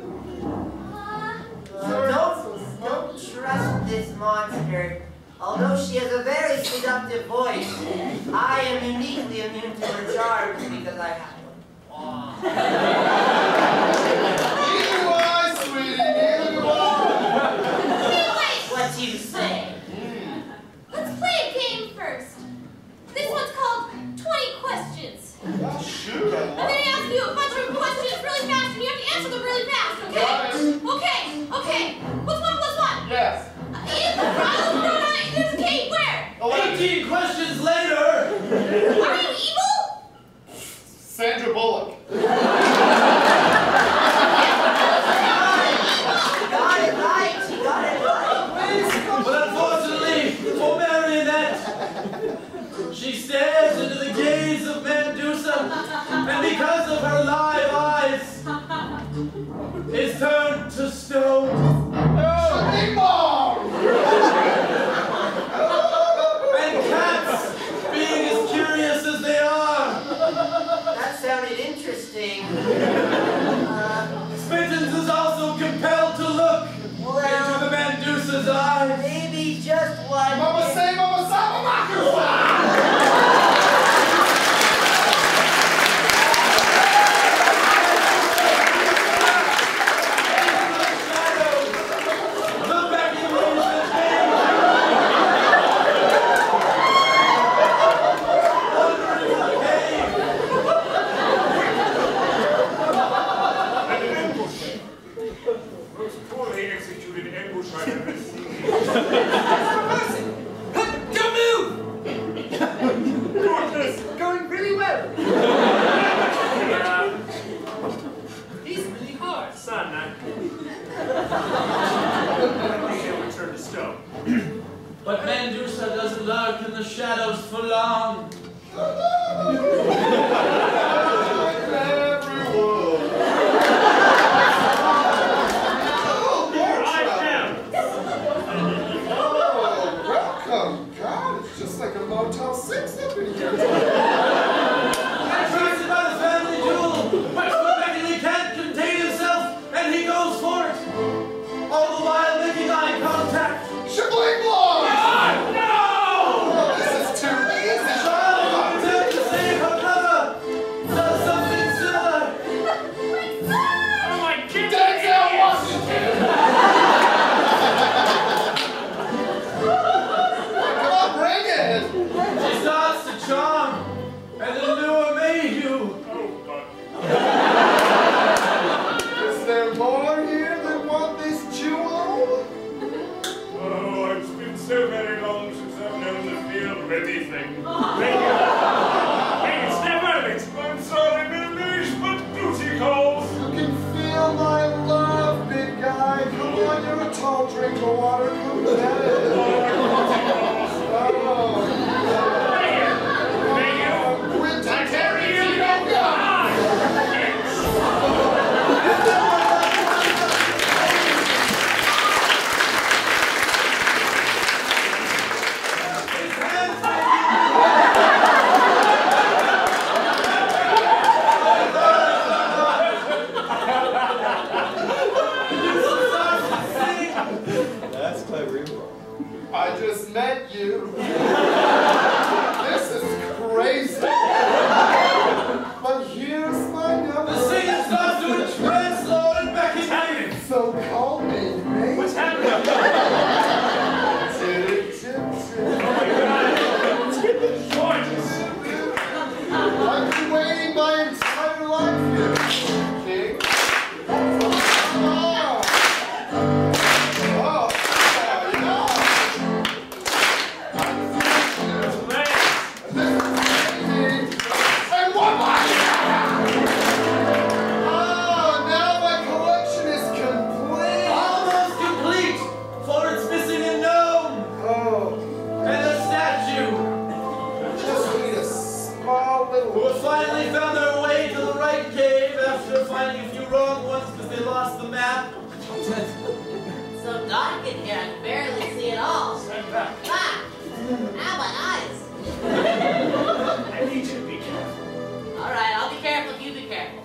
Don't trust this monster. Although she has a very seductive voice, I am uniquely immune to her charms because I have one. Neither do I, sweetie, neither do I. Wait, What do you say? let's play a game first. This one's called 20 Questions. Oh, shoot, I I'm love going to ask you a bunch of questions really fast, and you have to answer them really fast, okay? Okay. What's 1 plus 1? Yes. In the Isle of Corona, there's a cave. Where? 18 questions later. Are you evil? Sandra Bullock. You got it right. But unfortunately for Marionette, she stares into the gaze of Mandusa, and because of her live eyes, is turned to stone. And cats, being as curious as they are, That sounded interesting. Spittins is also compelled to look into the Mandusa's eyes. Maybe just one. Mama say, Mama Sama Makusa! Look back in the cave. An ambush. Most poorly executed ambush I've ever seen. Don't move! Goodness! Going really well. He's really hard. Son, I shall return to stone. But Mandusa doesn't lurk in the shadows for long. Here I am. Welcome. God, it's just like a Motel 6 up in here. Attracted by the family jewel, but Quebecally can't contain himself, and he goes for it. All the while making eye contact. Shabling Blog! No! Oh, this is too easy. Child attempt to save her brother does something similar. Oh my goodness! Denzel Washington! Come on, bring it! She starts to charm and allure Mayhew. Oh, but Is there more here that want this jewel? oh, it's been so very long since I've known the feel of anything. Hey, snap out of it! I'm sorry, English, but duty calls. You can feel my love, big guy. Come on, you're a tall drink of water. Come get it. Oh, quit to carry you, no God! His hands That's clever. I just met you. This is crazy. But here's my number. The singing starts to entrance Lord and Becky. What's happening? So call me, mate. What's happening? dark in here. I can barely see at all. Stand back. Ah! Ow, my eyes. I need you to be careful. All right, I'll be careful if you be careful.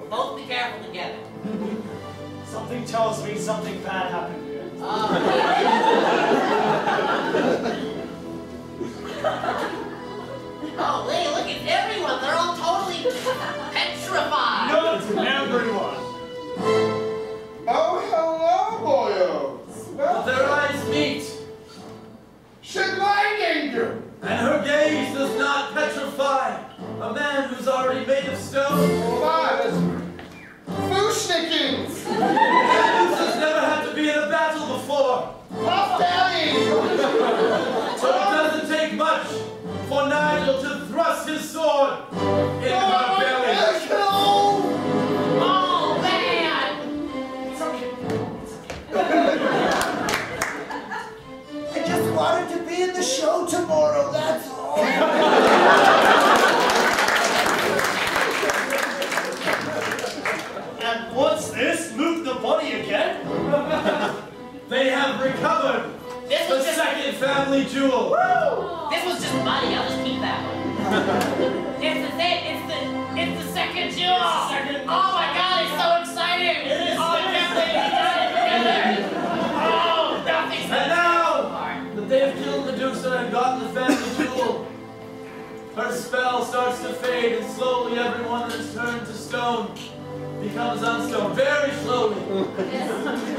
We'll both be careful together. Something tells me something bad happened here. Oh, Lee, look at everyone. They're all totally petrified. Not everyone. Oh, hello, boyos. But their eyes meet, Should my danger? and her gaze does not petrify a man who's already made of stone. What? Fushnikins! A man who has never had to be in a battle before. Puff Daddy! So it doesn't take much for Nigel to thrust his sword in her belly. Oh, man! It's okay. I just wanted to be in the show tomorrow, that's all. And what's this? Luke the Bunny again? They have recovered This the was just second family jewel. This was just money. I'll just keep that one. This is it. It's the second jewel. Oh my God! It's so exciting. It is. Oh, I can't believe we got it together. Oh, nothing's And now that they have killed Medusa and gotten the family jewel, her spell starts to fade, and slowly everyone that's turned to stone becomes unstone. Very slowly.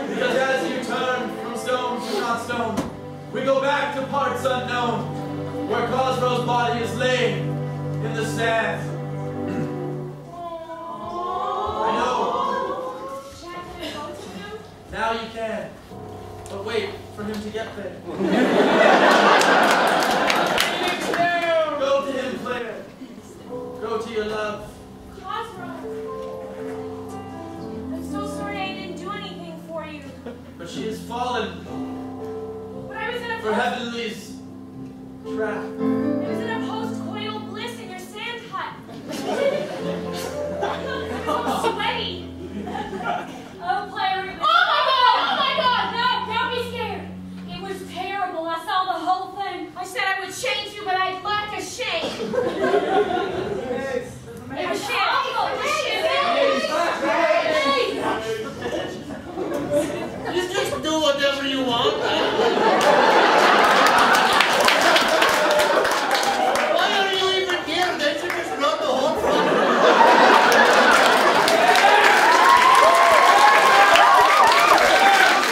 Because as you turn from stone to not stone, we go back to parts unknown, where Cosro's body is laid in the sand. I know. Now you can. But wait for him to get there. Go to him, player. Go to your love. Cosmo. I'm so sorry I didn't do anything for you. But she has fallen But I was in a for Heavenly's trap. I was in a post-coital bliss in your sand hut. I'm sweaty. Oh, player. Oh my God! No, don't be scared. It was terrible. I saw the whole thing. I said I would change you, but I'd lack a shame. It was awful. You just do whatever you want. Why are you even here? They should just run the whole front.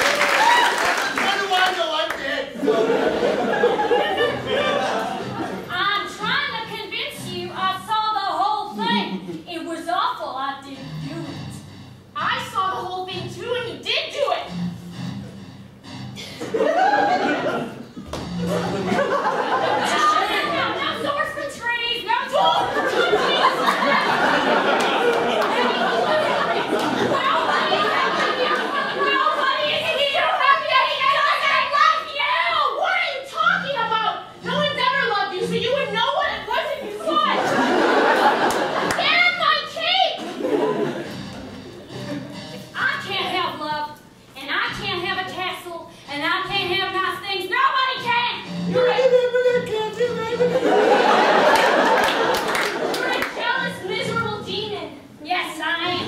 What do I know? I'm dead. I'm trying to convince you I saw the whole thing. It was awful. I didn't do it. I saw the whole thing too, and you did do it. No swords for trees. No swords for trees. Nobody is here. I love you. What are you talking about? No one's ever loved you, so you would know what it was if you saw it. And my cape. I can't have love, and I can't have a castle, and I can't have nice things. Nobody can. You're a jealous, miserable demon. Yes, I am.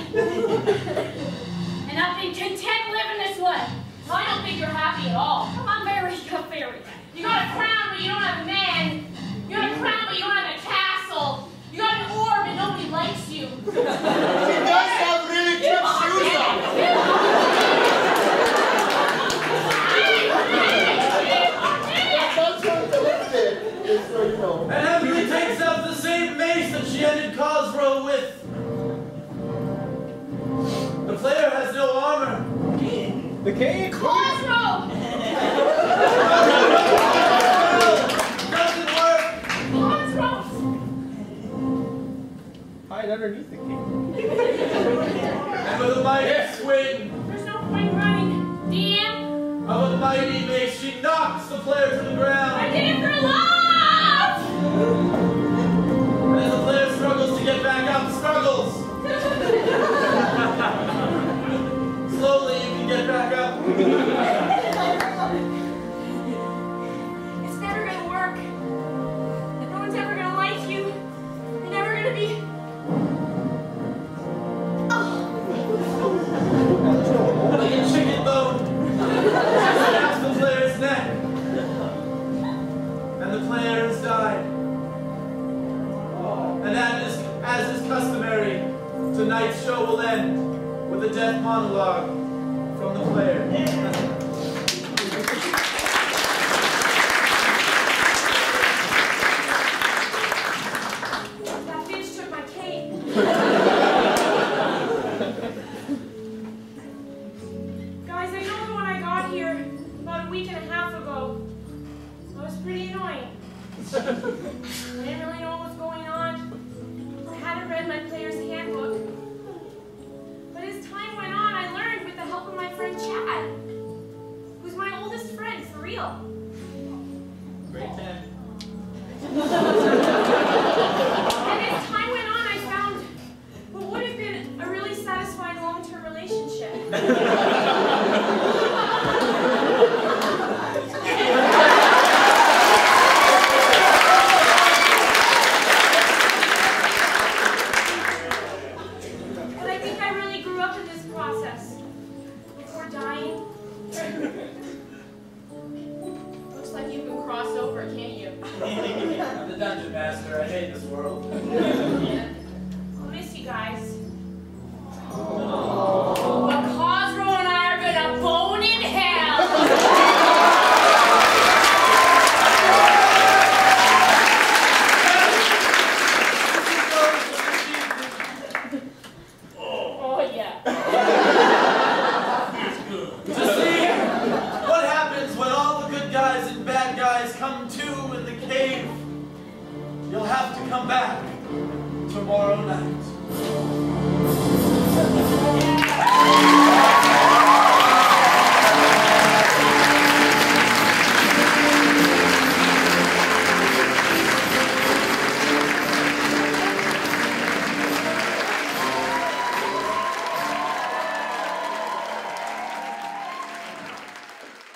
And I've been content living this way. I don't think you're happy at all. I'm very fairy. You got a crown, but you don't have a man. You got a crown, but you don't have a castle. You got an orb, and nobody likes you. She does have really cute shoes on. And Heavenly takes up the same mace that she ended Cosro with. The player has no armor. The king? Cosmo! Doesn't work. Cosmo! Hide underneath the king. And with a mighty swing There's no point running. DM, of a mighty mace, she knocks the player to the I ground. did it for love! And as the player struggles to get back up, struggles. Slowly you can get back up. as is customary, tonight's show will end with a death monologue from the player. That bitch took my cape. Guys, I know that when I got here about a week and a half ago, I was pretty annoying. I didn't really know what was going on. I hadn't read my player's handbook. But as time went on, I learned with the help of my friend Chad, who's my oldest friend, for real. Great 10. And as time went on, I found what would have been a really satisfying long-term relationship. But I think I really grew up in this process. Before dying. Looks like you can cross over, can't you? I'm the dungeon master. I hate this world. I'll miss you guys. But Cosro and I are gonna bone in hell. Oh yeah. To see what happens when all the good guys and bad guys come to in the cave, you'll have to come back tomorrow night.